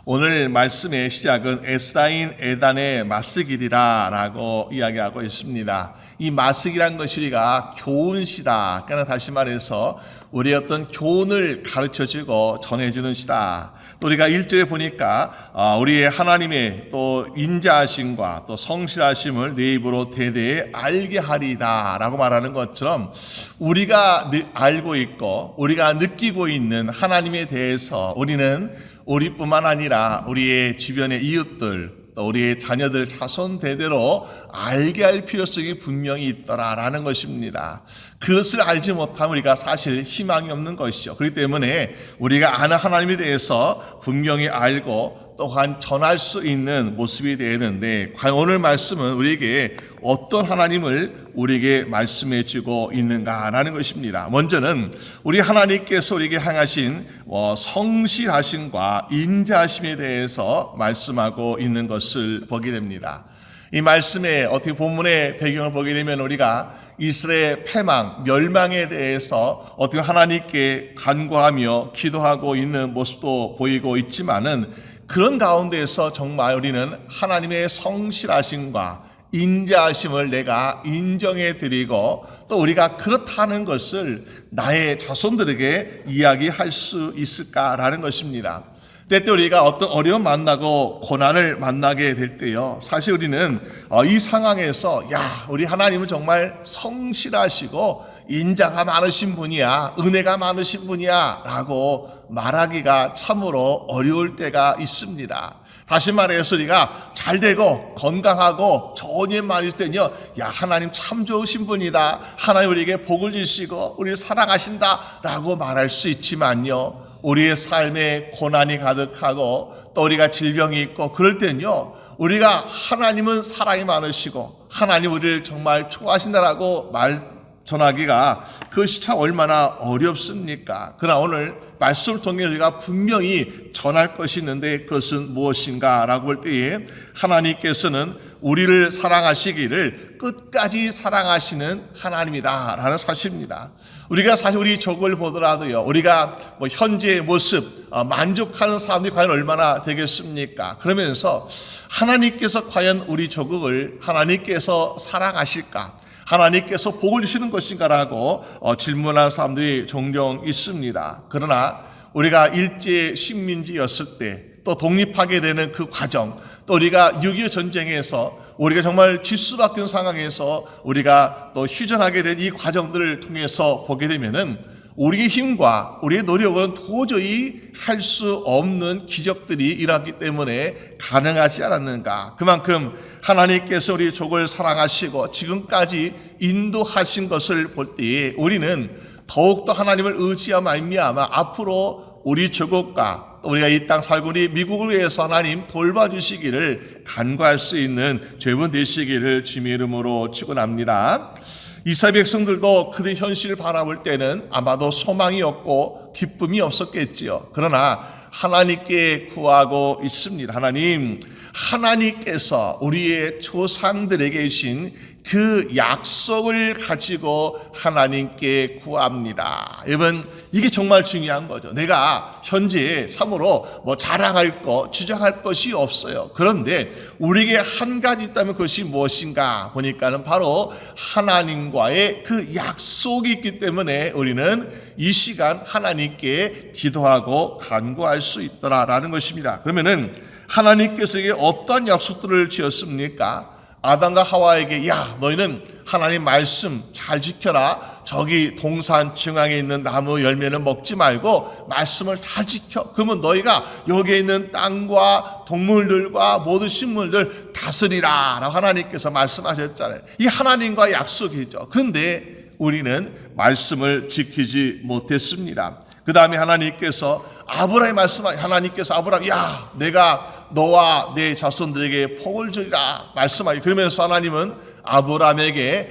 오늘 말씀의 시작은 에스라인 에단의 마스길이라 라고 이야기하고 있습니다. 이 마스길이란 것이 우리가 교훈시다. 그러니까 다시 말해서 우리의 어떤 교훈을 가르쳐주고 전해주는 시다. 또 우리가 1절에 보니까 우리의 하나님의 또 인자하심과 또 성실하심을 내 입으로 대대에 알게 하리다 라고 말하는 것처럼 우리가 알고 있고 우리가 느끼고 있는 하나님에 대해서 우리는 우리뿐만 아니라 우리의 주변의 이웃들 또 우리의 자녀들 자손 대대로 알게 할 필요성이 분명히 있더라라는 것입니다. 그것을 알지 못하면 우리가 사실 희망이 없는 것이죠. 그렇기 때문에 우리가 아는 하나님에 대해서 분명히 알고 또한 전할 수 있는 모습이 되는데 과연 오늘 말씀은 우리에게 어떤 하나님을 우리에게 말씀해 주고 있는가라는 것입니다. 먼저는 우리 하나님께서 우리에게 향하신 성실하심과 인자하심에 대해서 말씀하고 있는 것을 보게 됩니다. 이 말씀의 어떻게 본문의 배경을 보게 되면 우리가 이스라엘 패망, 멸망에 대해서 어떻게 하나님께 간구하며 기도하고 있는 모습도 보이고 있지만은 그런 가운데에서 정말 우리는 하나님의 성실하심과 인자하심을 내가 인정해 드리고 또 우리가 그렇다는 것을 나의 자손들에게 이야기할 수 있을까라는 것입니다. 때때 우리가 어떤 어려움 만나고 고난을 만나게 될 때요, 사실 우리는 이 상황에서 우리 하나님은 정말 성실하시고 인자가 많으신 분이야, 은혜가 많으신 분이야 라고 말하기가 참으로 어려울 때가 있습니다. 다시 말해서 우리가 잘되고 건강하고 좋은 일 많이 있을 때는요, 하나님 참 좋으신 분이다, 하나님 우리에게 복을 주시고 우리를 사랑하신다 라고 말할 수 있지만요, 우리의 삶에 고난이 가득하고 또 우리가 질병이 있고 그럴 때는요, 우리가 하나님은 사랑이 많으시고 하나님 우리를 정말 좋아하신다라고 전하기가 그것이 참 얼마나 어렵습니까? 그러나 오늘 말씀을 통해 우리가 분명히 전할 것이 있는데 그것은 무엇인가 라고 볼 때에 하나님께서는 우리를 사랑하시기를 끝까지 사랑하시는 하나님이다 라는 사실입니다. 우리가 사실 우리 족을 보더라도요, 우리가 현재의 모습 만족하는 사람들이 과연 얼마나 되겠습니까? 그러면서 하나님께서 과연 우리 조국을 하나님께서 사랑하실까? 하나님께서 복을 주시는 것인가라고 질문하는 사람들이 종종 있습니다. 그러나 우리가 일제 식민지였을 때 또 독립하게 되는 그 과정, 또 우리가 6.25 전쟁에서 우리가 정말 질 수밖에 없는 상황에서 우리가 또 휴전하게 된 이 과정들을 통해서 보게 되면은 우리의 힘과 우리의 노력은 도저히 할 수 없는 기적들이 일어났기 때문에 가능하지 않았는가. 그만큼 하나님께서 우리 족을 사랑하시고 지금까지 인도하신 것을 볼 때에 우리는 더욱더 하나님을 의지하며 말미암아 앞으로 우리 조국과 또 우리가 이 땅 살고 우리 미국을 위해서 하나님 돌봐주시기를 간구할 수 있는 죄분 되시기를 주님의 이름으로 축원합니다. 이스라엘 백성들도 그들의 현실을 바라볼 때는 아마도 소망이 없고 기쁨이 없었겠지요. 그러나 하나님께 구하고 있습니다. 하나님께서 우리의 조상들에게 주신 그 약속을 가지고 하나님께 구합니다. 여러분, 이게 정말 중요한 거죠. 내가 현재 참으로 자랑할 것, 주장할 것이 없어요. 그런데 우리에게 한 가지 있다면 그것이 무엇인가 보니까는 바로 하나님과의 그 약속이 있기 때문에 우리는 이 시간 하나님께 기도하고 간구할 수 있더라라는 것입니다. 그러면은 하나님께서 이게 어떤 약속들을 지었습니까? 아담과 하와에게 너희는 하나님 말씀 잘 지켜라. 저기 동산 중앙에 있는 나무 열매는 먹지 말고 말씀을 잘 지켜. 그러면 너희가 여기에 있는 땅과 동물들과 모든 식물들 다스리라 라고 하나님께서 말씀하셨잖아요. 이 하나님과의 약속이죠. 그런데 우리는 말씀을 지키지 못했습니다. 그 다음에 하나님께서 아브라함의 하나님께서 아브라함, 내가 너와 내 자손들에게 복을 주리라 말씀하기. 그러면서 하나님은 아브라함에게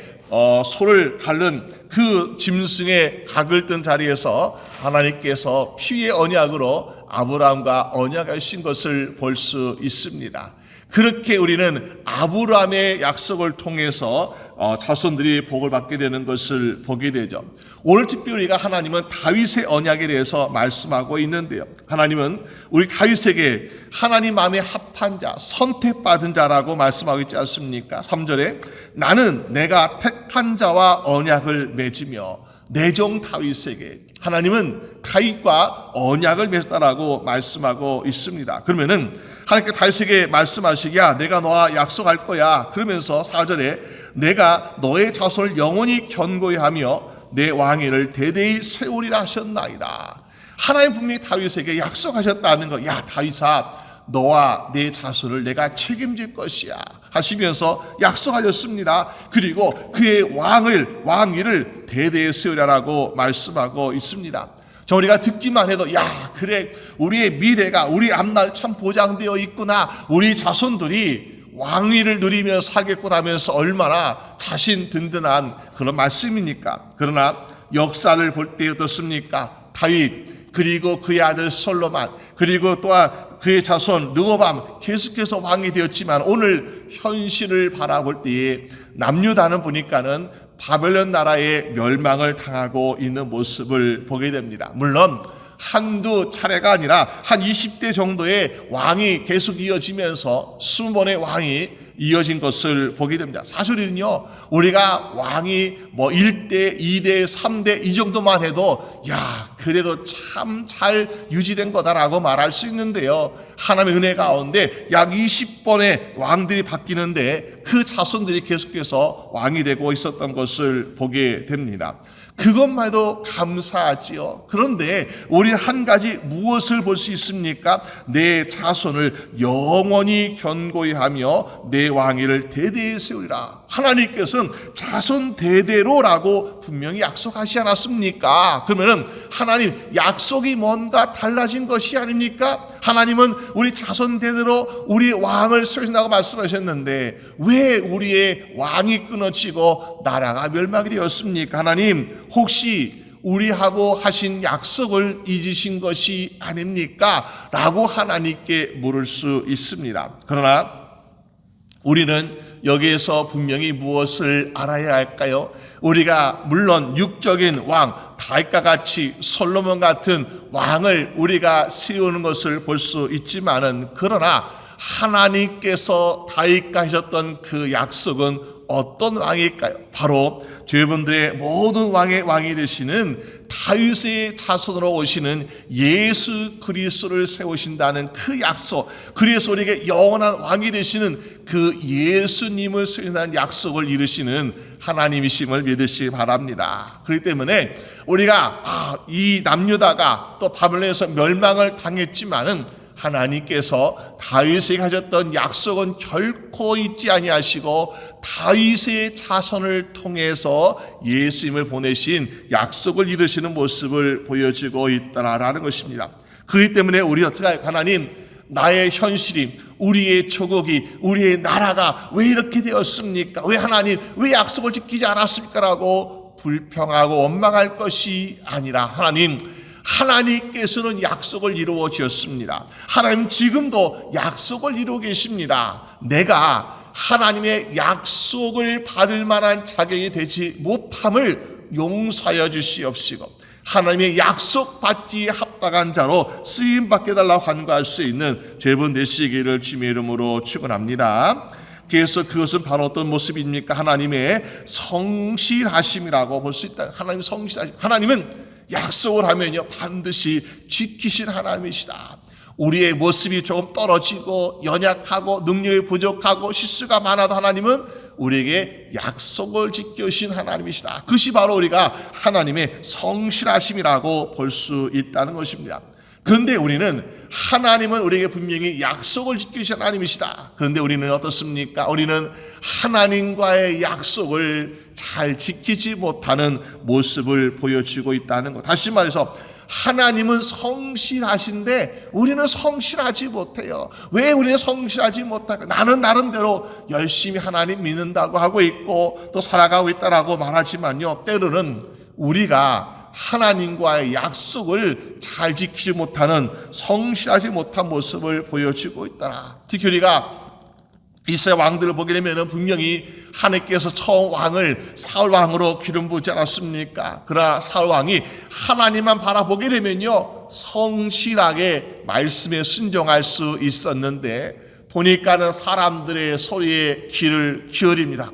소를 가른 그 짐승의 각을 뜬 자리에서 하나님께서 피의 언약으로 아브라함과 언약하신 것을 볼 수 있습니다. 그렇게 우리는 아브라함의 약속을 통해서 자손들이 복을 받게 되는 것을 보게 되죠. 오늘 특별히 우리가 하나님은 다윗의 언약에 대해서 말씀하고 있는데요. 하나님은 우리 다윗에게 하나님 마음에 합한 자, 선택받은 자라고 말씀하고 있지 않습니까? 3절에 나는 내가 택한 자와 언약을 맺으며 내 종 다윗에게, 하나님은 다윗과 언약을 맺었다라고 말씀하고 있습니다. 그러면은 하나님께 다윗에게 말씀하시기에 내가 너와 약속할 거야. 그러면서 4절에 내가 너의 자손을 영원히 견고히 하며 내 왕위를 대대히 세우리라 하셨나이다. 하나님 분명히 다윗에게 약속하셨다는 거. 야 다윗아, 너와 내 자손을 내가 책임질 것이야 하시면서 약속하셨습니다. 그리고 그의 왕위를 대대히 세우리라고 말씀하고 있습니다. 우리가 듣기만 해도 그래, 우리의 미래가, 우리 앞날 참 보장되어 있구나, 우리 자손들이 왕위를 누리며 살겠구나 하면서 얼마나 자신 든든한 그런 말씀입니까? 그러나 역사를 볼 때 어떻습니까? 다윗, 그리고 그의 아들 솔로몬, 그리고 또한 그의 자손 르호밤 계속해서 왕이 되었지만 오늘 현실을 바라볼 때에 남유다는 보니까는 바벨론 나라의 멸망을 당하고 있는 모습을 보게 됩니다. 물론 한두 차례가 아니라 한 20대 정도의 왕이 계속 이어지면서 20번의 왕이 이어진 것을 보게 됩니다. 사실은요, 우리가 왕이 1대, 2대, 3대 이 정도만 해도 그래도 참 잘 유지된 거다라고 말할 수 있는데요. 하나님의 은혜 가운데 약 20번의 왕들이 바뀌는데 그 자손들이 계속해서 왕이 되고 있었던 것을 보게 됩니다. 그것만 해도 감사하지요. 그런데 우리는 한 가지 무엇을 볼 수 있습니까? 내 자손을 영원히 견고히 하며 내 왕위를 대대히 세우리라. 하나님께서는 자손 대대로라고 분명히 약속하지 않았습니까? 그러면 하나님 약속이 뭔가 달라진 것이 아닙니까? 하나님은 우리 자손 대대로 우리 왕을 세우신다고 말씀하셨는데 왜 우리의 왕이 끊어지고 나라가 멸망이 되었습니까? 하나님 혹시 우리하고 하신 약속을 잊으신 것이 아닙니까? 라고 하나님께 물을 수 있습니다. 그러나 우리는 여기에서 분명히 무엇을 알아야 할까요? 우리가 물론 육적인 왕 다윗과 같이 솔로몬 같은 왕을 우리가 세우는 것을 볼 수 있지만은, 그러나 하나님께서 다윗과 하셨던 그 약속은 어떤 왕일까요? 바로 저희분들의 모든 왕이 되시는 다윗의 자손으로 오시는 예수 그리스도를 세우신다는 그 약속, 그래서 우리에게 영원한 왕이 되시는 그 예수님을 세우신다는 약속을 이루시는 하나님이심을 믿으시기 바랍니다. 그렇기 때문에 우리가 이 남유다가 또 바벨론에서 멸망을 당했지만은 하나님께서 다윗에게 하셨던 약속은 결코 잊지 아니하시고 다윗의 자손을 통해서 예수님을 보내신 약속을 이루시는 모습을 보여주고 있다라는 것입니다. 그렇기 때문에 우리는 어떻게 할까요? 하나님, 나의 현실이, 우리의 조국이, 우리의 나라가 왜 이렇게 되었습니까? 왜 하나님, 왜 약속을 지키지 않았습니까? 라고 불평하고 원망할 것이 아니라, 하나님께서는 약속을 이루어 주셨습니다. 하나님 지금도 약속을 이루고 계십니다. 내가 하나님의 약속을 받을 만한 자격이 되지 못함을 용서하여 주시옵시고, 하나님의 약속 받기에 합당한 자로 쓰임 받게 달라고 간구할 수 있는 죄분 되시기를 주님의 이름으로 축원합니다. 그래서 그것은 바로 어떤 모습입니까? 하나님의 성실하심이라고 볼 수 있다. 하나님 성실하심. 하나님은 약속을 하면요 반드시 지키신 하나님이시다. 우리의 모습이 조금 떨어지고 연약하고 능력이 부족하고 실수가 많아도 하나님은 우리에게 약속을 지켜주신 하나님이시다. 그것이 바로 우리가 하나님의 성실하심이라고 볼 수 있다는 것입니다. 그런데 우리는 하나님은 우리에게 분명히 약속을 지키신 하나님이시다. 그런데 우리는 어떻습니까? 우리는 하나님과의 약속을 잘 지키지 못하는 모습을 보여주고 있다는 것. 다시 말해서 하나님은 성실하신데 우리는 성실하지 못해요. 왜 우리는 성실하지 못할까? 나는 나름대로 열심히 하나님 믿는다고 하고 있고 또 살아가고 있다라고 말하지만요, 때로는 우리가 하나님과의 약속을 잘 지키지 못하는, 성실하지 못한 모습을 보여주고 있더라. 특히 우리가 이스라엘 왕들을 보게 되면 분명히 하나님께서 처음 왕을 사울 왕으로 기름 부지 않았습니까? 그러나 사울 왕이 하나님만 바라보게 되면요, 성실하게 말씀에 순종할 수 있었는데, 보니까는 사람들의 소리에 귀를 기울입니다.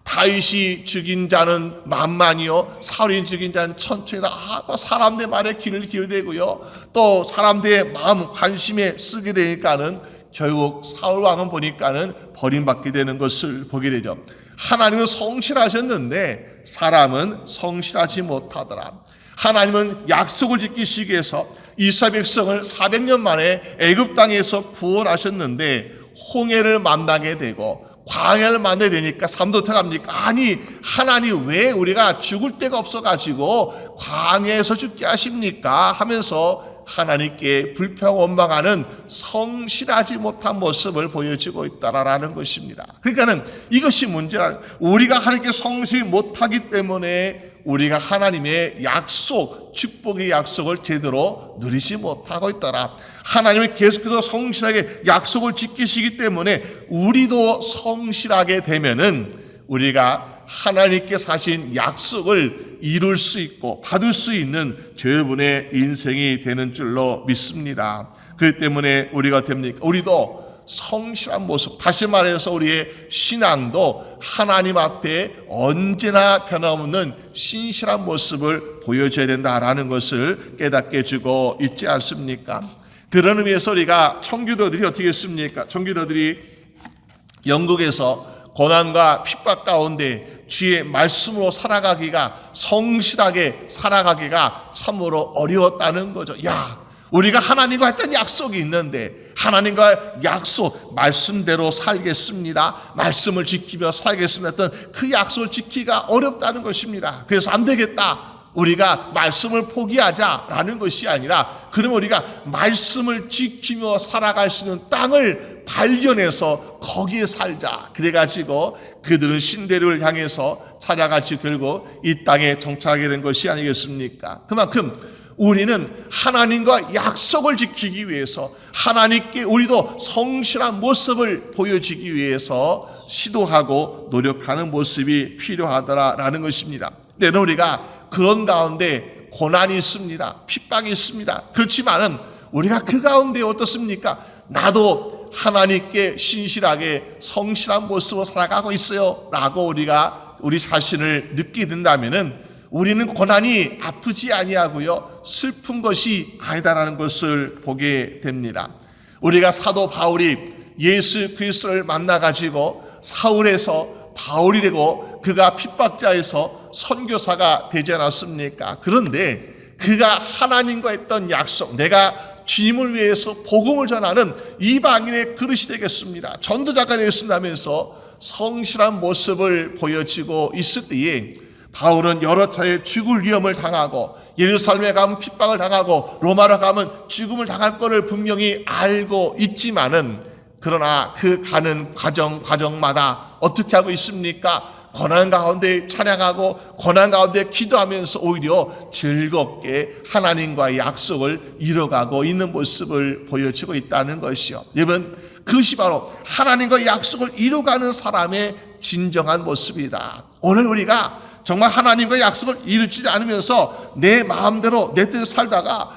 다윗이 죽인 자는 만만이요, 사울이 죽인 자는 천천이다. 사람들의 말에 귀를 기울이고요, 또 사람들의 마음 관심에 쓰게 되니까는 결국 사울 왕은 보니까는 버림받게 되는 것을 보게 되죠. 하나님은 성실하셨는데 사람은 성실하지 못하더라. 하나님은 약속을 지키시기 위해서 이스라엘 백성을 400년 만에 애굽 땅에서 구원하셨는데 홍해를 만나게 되고 광야를 만나게 되니까 삶도 어떡합니까? 아니, 하나님 왜 우리가 죽을 데가 없어가지고 광야에서 죽게 하십니까? 하면서 하나님께 불평 원망하는 성실하지 못한 모습을 보여주고 있다라는 것입니다. 그러니까는 이것이 문제라. 우리가 하나님께 성실히 못하기 때문에 우리가 하나님의 약속, 축복의 약속을 제대로 누리지 못하고 있더라. 하나님이 계속해서 성실하게 약속을 지키시기 때문에 우리도 성실하게 되면은 우리가 하나님께서 하신 약속을 이룰 수 있고 받을 수 있는 여러분의 인생이 되는 줄로 믿습니다. 그렇기 때문에 우리가 됩니까? 우리도 성실한 모습, 다시 말해서 우리의 신앙도 하나님 앞에 언제나 변함없는 신실한 모습을 보여줘야 된다라는 것을 깨닫게 해주고 있지 않습니까? 그런 의미에서 우리가 청교도들이 어떻게 했습니까? 청교도들이 영국에서 고난과 핍박 가운데 주의 말씀으로 살아가기가, 성실하게 살아가기가 참으로 어려웠다는 거죠. 우리가 하나님과 했던 약속이 있는데 하나님과 약속, 말씀대로 살겠습니다, 말씀을 지키며 살겠습니다 했던 그 약속을 지키기가 어렵다는 것입니다. 그래서 안 되겠다, 우리가 말씀을 포기하자라는 것이 아니라, 그러면 우리가 말씀을 지키며 살아갈 수 있는 땅을 발견해서 거기에 살자. 그래가지고 그들은 신대를 향해서 찾아같이 결국 이 땅에 정착하게 된 것이 아니겠습니까? 그만큼 우리는 하나님과 약속을 지키기 위해서, 하나님께 우리도 성실한 모습을 보여주기 위해서 시도하고 노력하는 모습이 필요하더라라는 것입니다. 때는 우리가 그런 가운데 고난이 있습니다, 핍박이 있습니다. 그렇지만은 우리가 그 가운데 어떻습니까? 나도 하나님께 신실하게 성실한 모습으로 살아가고 있어요 라고 우리가 우리 자신을 느끼게 된다면은 우리는 고난이 아프지 아니하고요, 슬픈 것이 아니다라는 것을 보게 됩니다. 우리가 사도 바울이 예수 그리스도를 만나가지고 사울에서 바울이 되고 그가 핍박자에서 선교사가 되지 않았습니까? 그런데 그가 하나님과 했던 약속, 내가 주님을 위해서 복음을 전하는 이방인의 그릇이 되겠습니다, 전도자가 되겠습니다면서 성실한 모습을 보여주고 있을 때에 바울은 여러 차례 죽을 위험을 당하고 예루살렘에 가면 핍박을 당하고 로마로 가면 죽음을 당할 것을 분명히 알고 있지만은, 그러나 그 가는 과정마다 어떻게 하고 있습니까? 고난 가운데 찬양하고 고난 가운데 기도하면서 오히려 즐겁게 하나님과의 약속을 이뤄가고 있는 모습을 보여주고 있다는 것이요. 여러분, 그것이 바로 하나님과 약속을 이루어가는 사람의 진정한 모습이다. 오늘 우리가 정말 하나님과 약속을 이루지 않으면서 내 마음대로 내 뜻대로 살다가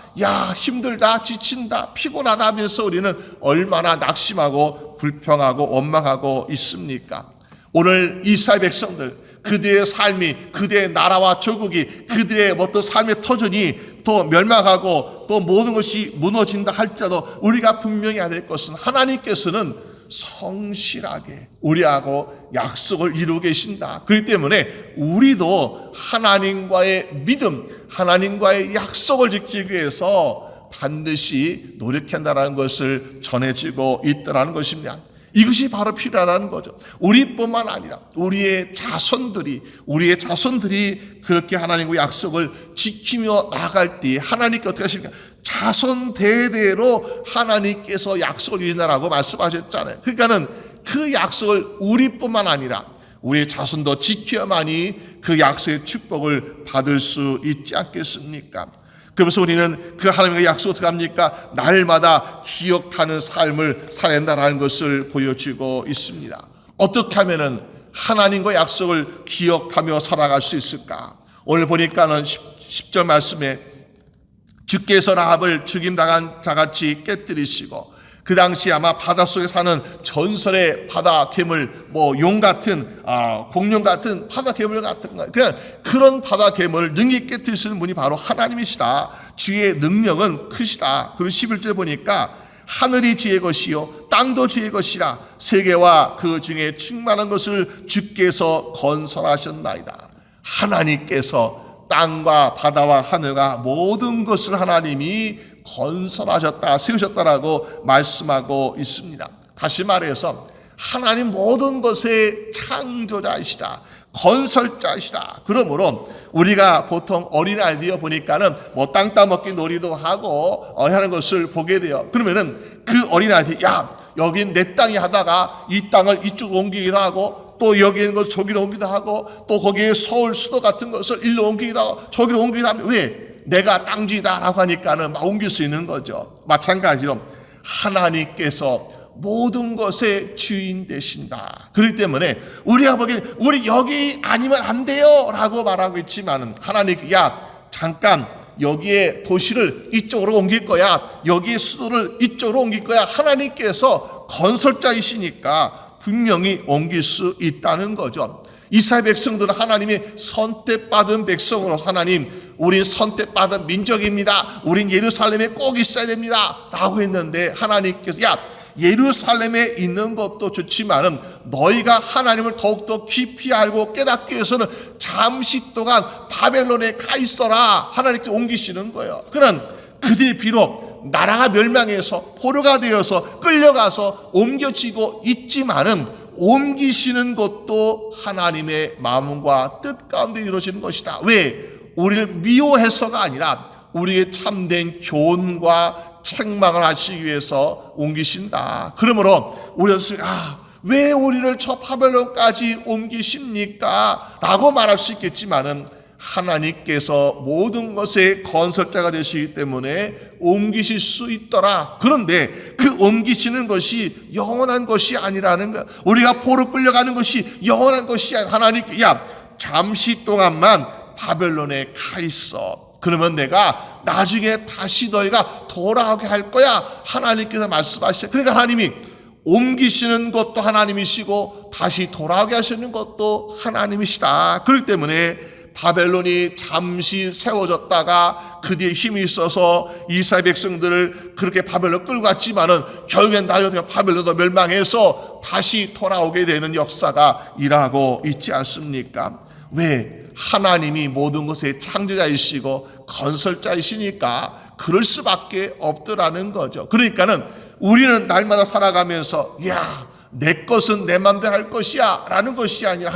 힘들다, 지친다, 피곤하다 하면서 우리는 얼마나 낙심하고 불평하고 원망하고 있습니까? 오늘 이스라엘 백성들, 그들의 삶이, 그들의 나라와 조국이, 그들의 어떤 삶의 터전이 또 멸망하고 또 모든 것이 무너진다 할지라도 우리가 분명히 해야 될 것은, 하나님께서는 성실하게 우리하고 약속을 이루고 계신다. 그렇기 때문에 우리도 하나님과의 믿음, 하나님과의 약속을 지키기 위해서 반드시 노력한다는 것을 전해지고 있다는 것입니다. 이것이 바로 필요하다는 거죠. 우리뿐만 아니라 우리의 자손들이 그렇게 하나님과 약속을 지키며 나갈 때 하나님께 어떻게 하십니까? 자손 대대로 하나님께서 약속을 이룬다라고 말씀하셨잖아요. 그러니까는 그 약속을 우리뿐만 아니라 우리의 자손도 지켜야만이 그 약속의 축복을 받을 수 있지 않겠습니까? 그러면서 우리는 그 하나님의 약속을 어떻게 합니까? 날마다 기억하는 삶을 살아낸다는 것을 보여주고 있습니다. 어떻게 하면은 하나님과 약속을 기억하며 살아갈 수 있을까? 오늘 보니까는 10절 말씀에 주께서 라합을 죽임당한 자같이 깨뜨리시고 그 당시 아마 바닷속에 사는 전설의 바다 괴물, 용 같은, 공룡 같은 바다 괴물 같은 거, 그냥 그런 바다 괴물을 능히 깨뜨리시는 분이 바로 하나님이시다. 주의 능력은 크시다. 그리고 11절 보니까 하늘이 주의 것이요 땅도 주의 것이라 세계와 그 중에 충만한 것을 주께서 건설하셨나이다. 하나님께서 땅과 바다와 하늘과 모든 것을 하나님이 건설하셨다, 세우셨다라고 말씀하고 있습니다. 다시 말해서 하나님 모든 것의 창조자이시다, 건설자이시다. 그러므로 우리가 보통 어린아이들 보니까는 땅 따먹기 놀이도 하고 하는 것을 보게 돼요. 그러면은 그 어린아이들이 여긴 내 땅이 하다가 이 땅을 이쪽으로 옮기기도 하고 또 여기 있는 것을 저기로 옮기기도 하고 또 거기에 서울 수도 같은 것을 일로 옮기기도 하고 저기로 옮기기도 하면 왜? 내가 땅주이다라고 하니까는 막 옮길 수 있는 거죠. 마찬가지로 하나님께서 모든 것의 주인 되신다. 그렇기 때문에 우리가 보기엔 우리 여기 아니면 안 돼요 라고 말하고 있지만 하나님 잠깐 여기에 도시를 이쪽으로 옮길 거야, 여기에 수도를 이쪽으로 옮길 거야. 하나님께서 건설자이시니까 분명히 옮길 수 있다는 거죠. 이스라엘 백성들은 하나님이 선택받은 백성으로 하나님 우린 선택받은 민족입니다, 우린 예루살렘에 꼭 있어야 됩니다 라고 했는데 하나님께서 예루살렘에 있는 것도 좋지만은 너희가 하나님을 더욱더 깊이 알고 깨닫기 위해서는 잠시 동안 바벨론에 가 있어라 하나님께 옮기시는 거예요. 그는 그들이 비록 나라가 멸망해서 포로가 되어서 끌려가서 옮겨지고 있지만은 옮기시는 것도 하나님의 마음과 뜻 가운데 이루어지는 것이다. 왜? 우리를 미워해서가 아니라 우리의 참된 교훈과 책망을 하시기 위해서 옮기신다. 그러므로 우리는 왜 우리를 저 바벨론까지 옮기십니까? 라고 말할 수 있겠지만은 하나님께서 모든 것의 건설자가 되시기 때문에 옮기실 수 있더라. 그런데 그 옮기시는 것이 영원한 것이 아니라는 것, 우리가 포로 끌려가는 것이 영원한 것이 아니라 하나님께 잠시 동안만 바벨론에 가 있어. 그러면 내가 나중에 다시 너희가 돌아오게 할 거야. 하나님께서 말씀하시죠. 그러니까 하나님이 옮기시는 것도 하나님이시고 다시 돌아오게 하시는 것도 하나님이시다. 그렇기 때문에 바벨론이 잠시 세워졌다가 그 뒤에 힘이 있어서 이스라엘 백성들을 그렇게 바벨론 끌고 갔지만은 결국엔 나중에 바벨론도 멸망해서 다시 돌아오게 되는 역사가 일하고 있지 않습니까? 왜? 하나님이 모든 것의 창조자이시고 건설자이시니까 그럴 수밖에 없더라는 거죠. 그러니까는 우리는 날마다 살아가면서 내 것은 내 맘대로 할 것이야 라는 것이 아니라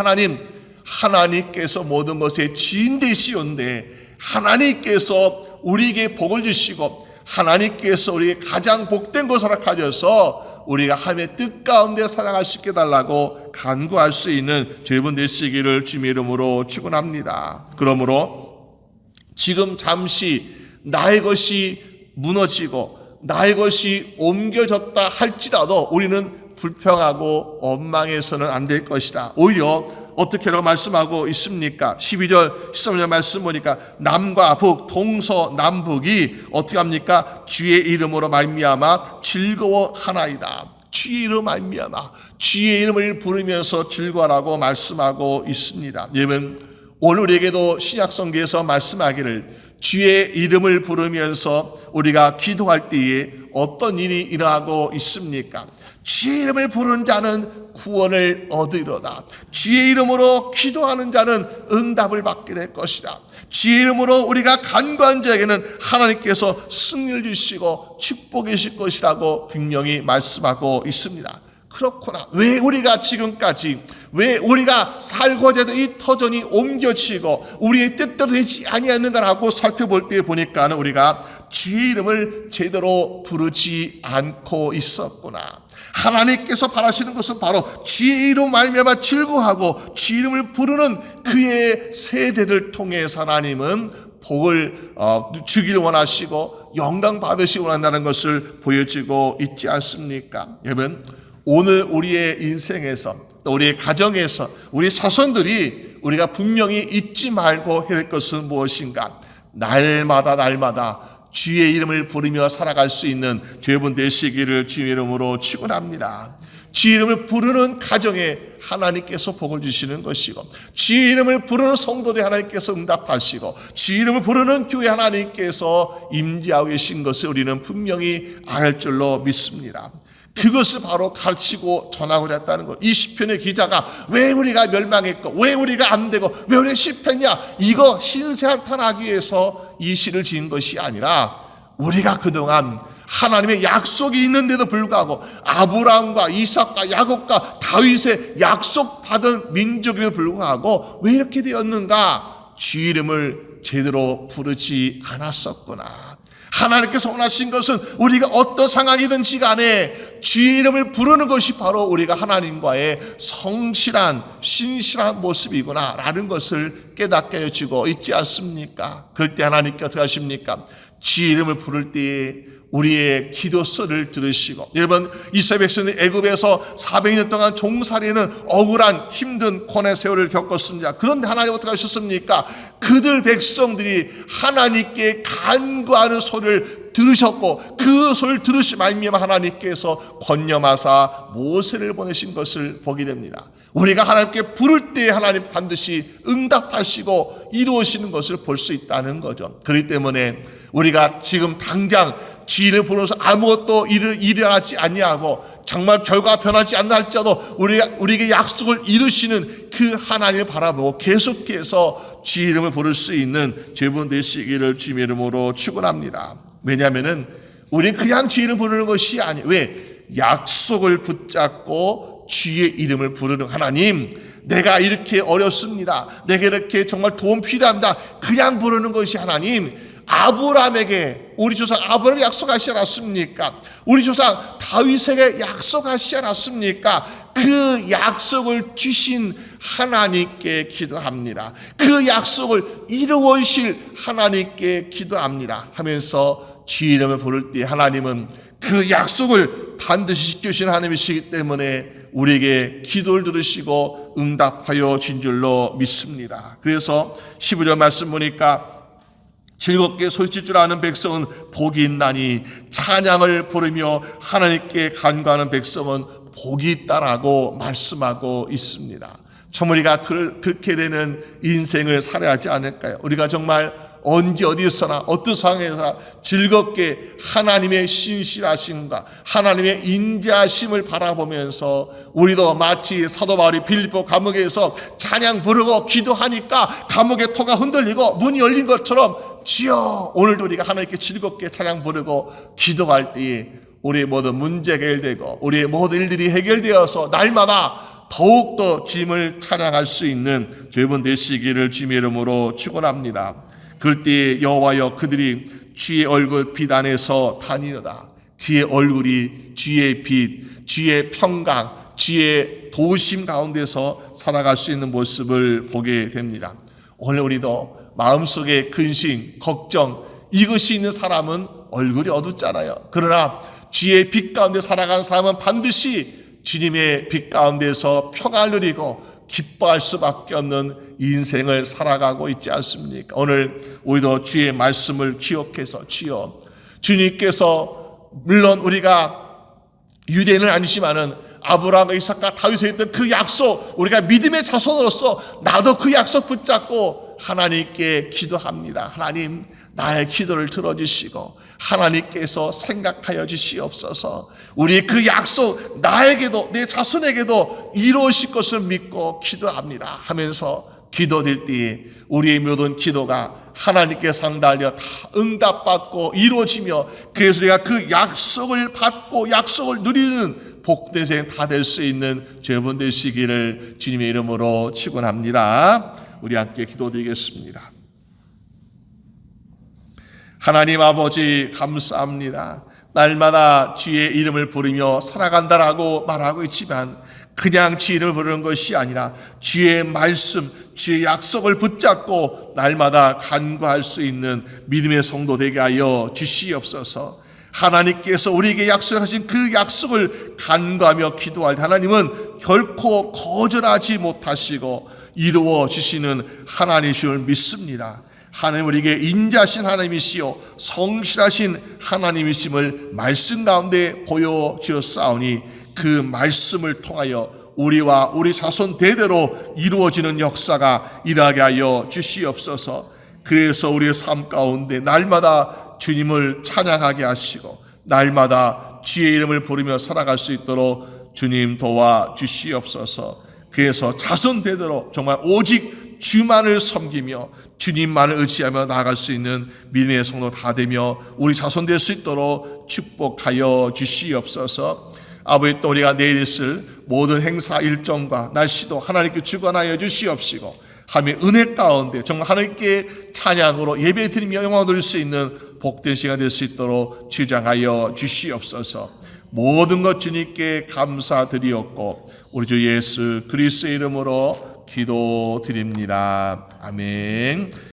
하나님께서 모든 것의 주인 되시온데 하나님께서 우리에게 복을 주시고 하나님께서 우리에게 가장 복된 것을 가져서 우리가 하나님의 뜻 가운데 살아갈 수 있게 달라고 간구할 수 있는 저희분 되시기를 주님의 이름으로 축원합니다. 그러므로 지금 잠시 나의 것이 무너지고 나의 것이 옮겨졌다 할지라도 우리는 불평하고 원망해서는 안 될 것이다. 오히려 어떻게라고 말씀하고 있습니까? 12절 13절 말씀 보니까 남과 북 동서남북이 어떻게 합니까? 주의 이름으로 말미암아 즐거워하나이다. 주의 이름 말미암아 주의 이름을 부르면서 즐거워라고 말씀하고 있습니다. 여러분 오늘 우리에게도 신약성경에서 말씀하기를 주의 이름을 부르면서 우리가 기도할 때에 어떤 일이 일어나고 있습니까? 주의 이름을 부르는 자는 구원을 얻으리로다. 주의 이름으로 기도하는 자는 응답을 받게 될 것이다. 주의 이름으로 우리가 간구한 자에게는 하나님께서 승리를 주시고 축복해 주실 것이라고 분명히 말씀하고 있습니다. 그렇구나. 왜 우리가 지금까지 왜 우리가 살고자 했던 이 터전이 옮겨지고 우리의 뜻대로 되지 아니하는가라고 살펴볼 때 보니까 우리가 주의 이름을 제대로 부르지 않고 있었구나. 하나님께서 바라시는 것은 바로 주의 이름 말미암아 즐거워하고 주의 이름을 부르는 그의 세대를 통해서 하나님은 복을 주길 원하시고 영광 받으시기 원한다는 것을 보여주고 있지 않습니까? 여러분, 오늘 우리의 인생에서 또 우리의 가정에서 우리 자손들이 우리가 분명히 잊지 말고 해야 할 것은 무엇인가? 날마다 주의 이름을 부르며 살아갈 수 있는 여러분 되시기를 주의 이름으로 축원합니다. 주의 이름을 부르는 가정에 하나님께서 복을 주시는 것이고, 주의 이름을 부르는 성도들 하나님께서 응답하시고, 주의 이름을 부르는 교회 하나님께서 임재하고 계신 것을 우리는 분명히 알 줄로 믿습니다. 그것을 바로 가르치고 전하고자 했다는 것. 이 시편의 기자가 왜 우리가 멸망했고 왜 우리가 안 되고 왜 우리가 실패했냐, 이거 신세한탄하기 위해서 이 시를 지은 것이 아니라, 우리가 그동안 하나님의 약속이 있는데도 불구하고 아브라함과 이삭과 야곱과 다윗의 약속받은 민족임에도 불구하고 왜 이렇게 되었는가? 주의 이름을 제대로 부르지 않았었구나. 하나님께서 원하신 것은 우리가 어떤 상황이든지 간에 주의 이름을 부르는 것이 바로 우리가 하나님과의 성실한 신실한 모습이구나 라는 것을 깨닫게 해주고 있지 않습니까? 그럴 때 하나님께 어떻게 하십니까? 주의 이름을 부를 때에 우리의 기도소를 들으시고, 여러분, 이스라엘 백성이 애굽에서 400년 동안 종살이는 억울한 힘든 고난의 세월을 겪었습니다. 그런데 하나님 어떻게 하셨습니까? 그들 백성들이 하나님께 간구하는 소리를 들으셨고, 그 소리를 들으시 말미암아 하나님께서 권념하사 모세를 보내신 것을 보게 됩니다. 우리가 하나님께 부를 때 하나님 반드시 응답하시고 이루어지는 것을 볼 수 있다는 거죠. 그렇기 때문에 우리가 지금 당장 주의를 부르면서 아무것도 일어나지 아니하고 정말 결과가 변하지 않나 할지라도 우리에게 약속을 이루시는 그 하나님을 바라보고 계속해서 주의 이름을 부를 수 있는 여러분 되시기를 주의 이름으로 축원합니다. 왜냐하면은 우리는 그냥 주의 이름을 부르는 것이 아니에요. 왜? 약속을 붙잡고 주의 이름을 부르는 하나님, 내가 이렇게 어렵습니다. 내게 이렇게 정말 도움 필요합니다. 그냥 부르는 것이 하나님, 아브라함에게, 우리 조상 아브라함에게 약속하시지 않았습니까? 우리 조상 다윗에게 약속하시지 않았습니까? 그 약속을 주신 하나님께 기도합니다. 그 약속을 이루어주실 하나님께 기도합니다 하면서 주의 이름을 부를 때 하나님은 그 약속을 반드시 지켜주시는 하나님이시기 때문에 우리에게 기도를 들으시고 응답하여 준 줄로 믿습니다. 그래서 15절 말씀 보니까 즐겁게 소리칠 줄 아는 백성은 복이 있나니, 찬양을 부르며 하나님께 간구하는 백성은 복이 있다라고 말씀하고 있습니다. 참 우리가 그렇게 되는 인생을 살아야 하지 않을까요? 우리가 정말 언제 어디서나 어떤 상황에서 즐겁게 하나님의 신실하심과 하나님의 인자하심을 바라보면서 우리도 마치 사도 바울이 빌립보 감옥에서 찬양 부르고 기도하니까 감옥의 토가 흔들리고 문이 열린 것처럼, 주여, 오늘도 우리가 하나님께 즐겁게 찬양 부르고 기도할 때에 우리의 모든 문제가 해결되고 우리의 모든 일들이 해결되어서 날마다 더욱더 주님을 찬양할 수 있는 여러분 되시기를 주님의 이름으로 축원합니다. 그럴 때 여호와여, 그들이 주의 얼굴 빛 안에서 다니노다. 그의 얼굴이 주의 빛, 주의 평강, 주의 도우심 가운데서 살아갈 수 있는 모습을 보게 됩니다. 오늘 우리도 마음속에 근심, 걱정, 이것이 있는 사람은 얼굴이 어둡잖아요. 그러나 주의 빛 가운데 살아가는 사람은 반드시 주님의 빛 가운데서 평안을 누리고 기뻐할 수밖에 없는 인생을 살아가고 있지 않습니까? 오늘 우리도 주의 말씀을 기억해서, 주여, 주님께서 물론 우리가 유대인은 아니지만은 아브라함과 이삭과 다윗에 있던 그 약속, 우리가 믿음의 자손으로서 나도 그 약속 붙잡고 하나님께 기도합니다. 하나님, 나의 기도를 들어주시고 하나님께서 생각하여 주시옵소서. 우리 그 약속 나에게도 내 자손에게도 이루어질 것을 믿고 기도합니다 하면서 기도될 때에 우리의 모든 기도가 하나님께 상달려 다 응답받고 이루어지며, 그래서 우리가 그 약속을 받고 약속을 누리는 복된 인생 다 될 수 있는 여러분 되시기를 주님의 이름으로 축원합니다. 우리 함께 기도드리겠습니다. 하나님 아버지, 감사합니다. 날마다 주의 이름을 부르며 살아간다라고 말하고 있지만 그냥 주의 이름을 부르는 것이 아니라 주의 말씀, 주의 약속을 붙잡고 날마다 간구할 수 있는 믿음의 성도 되게 하여 주시옵소서. 하나님께서 우리에게 약속하신 그 약속을 간구하며 기도할 때 하나님은 결코 거절하지 못하시고 이루어 주시는 하나님이심을 믿습니다. 하나님 우리에게 인자하신 하나님이시요 성실하신 하나님이심을 말씀 가운데 보여주었사오니 그 말씀을 통하여 우리와 우리 자손 대대로 이루어지는 역사가 일하게 하여 주시옵소서. 그래서 우리의 삶 가운데 날마다 주님을 찬양하게 하시고 날마다 주의 이름을 부르며 살아갈 수 있도록 주님 도와주시옵소서. 그래서 자손 대대로 정말 오직 주만을 섬기며 주님만을 의지하며 나아갈 수 있는 믿음의 성도 다 되며 우리 자손 될 수 있도록 축복하여 주시옵소서. 아버지, 또 우리가 내일 있을 모든 행사 일정과 날씨도 하나님께 주관하여 주시옵시고 하나님의 은혜 가운데 정말 하나님께 찬양으로 예배드리며 영광 돌릴 수 있는 복된 시간 될 수 있도록 주장하여 주시옵소서. 모든 것 주님께 감사드리옵고 우리 주 예수 그리스도의 이름으로 기도드립니다. 아멘.